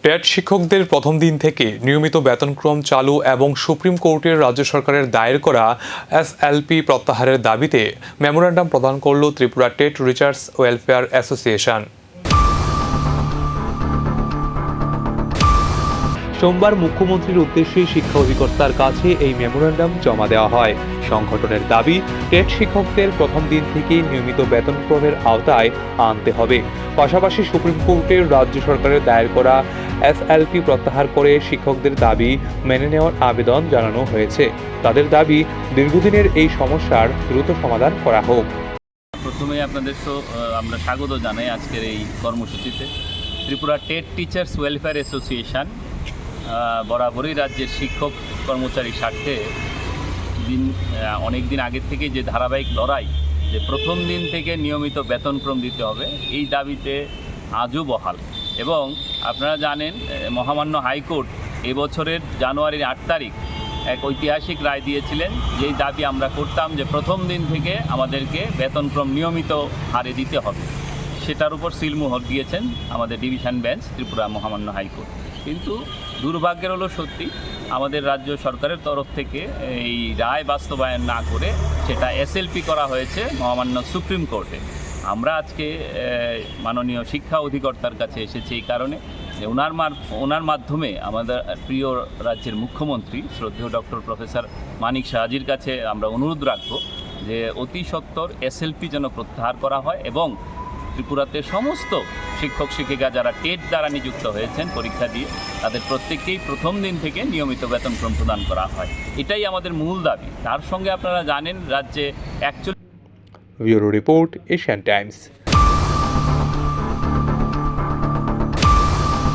TET শিক্ষকদের প্রথম দিন থেকে নিয়মিত বেতনক্রম চালু এবং সুপ্রিম কোর্টের রাজ্য সরকারের দায়ের করা এসএলপি প্রত্যাহারের দাবিতে মেমোরেন্ডাম প্রদান করল Tripura TET teachers welfare association. সোমবার মুখ্যমন্ত্রীর উদ্দেশ্যে শিক্ষা অধিকর্তার কাছে এই মেমোরেন্ডাম জমা দেওয়া হয়। সংগঠনের দাবি, টেট শিক্ষকদের প্রথম দিন থেকে নিয়মিত বেতনক্রমের আওতায় আনতে হবে। পাশাপাশি সুপ্রিম কোর্টের রাজ্য সরকারের দায়ের করা এসএলপি প্রত্যাহার করে শিক্ষকদের দাবি মেনে নেওয়ার আবেদন জানানো হয়েছে। তাদের দাবি, দীর্ঘদিনের এই সমস্যার দ্রুত সমাধান করা হোক। প্রথমে আপনাদের আমরা স্বাগত জানাই আজকের এই কর্মসূচিতে। Tripura TET teachers welfare association বরাবরই রাজ্যের শিক্ষক কর্মচারীর স্বার্থে অনেক দিন আগের থেকে যে ধারাবাহিক লড়াই, যে প্রথম দিন থেকে নিয়মিত বেতনক্রম দিতে হবে, এই দাবিতে আজও বহাল। এবং আপনারা জানেন, মহামান্য হাইকোর্ট এবছরের জানুয়ারির 8 তারিখ এক ঐতিহাসিক রায় দিয়েছিলেন, যেই দাবি আমরা করতাম যে প্রথম দিন থেকে আমাদেরকে বেতনক্রম নিয়মিত হারে দিতে হবে। সেটার উপর সিলমোহর দিয়েছেন আমাদের ডিভিশন বেঞ্চ ত্রিপুরা মহামান্য হাইকোর্ট। কিন্তু দুর্ভাগ্যের হলো সত্যি, আমাদের রাজ্য সরকারের তরফ থেকে এই রায় বাস্তবায়ন না করে সেটা এসএলপি করা হয়েছে মহামান্য সুপ্রিম কোর্টে। আমরা আজকে মাননীয় শিক্ষা অধিকর্তার কাছে এসেছি এই কারণে যে ওনার মাধ্যমে আমাদের প্রিয় রাজ্যের মুখ্যমন্ত্রী শ্রদ্ধেয় ডক্টর প্রফেসর মানিক সাহাজির কাছে আমরা অনুরোধ রাখব যে অতি সত্বর এসএলপি যেন প্রত্যাহার করা হয় এবং ত্রিপুরাতে সমস্ত শিক্ষক শিক্ষিকা যারা টেট দ্বারা নিযুক্ত হয়েছেন পরীক্ষা দিয়ে, তাদের প্রত্যেককেই প্রথম দিন থেকে নিয়মিত বেতনক্রম প্রদান করা হয়। এটাই আমাদের মূল দাবি। তার সঙ্গে আপনারা জানেন রাজ্যে ব্যুরো রিপোর্ট, এশিয়ান টাইমস।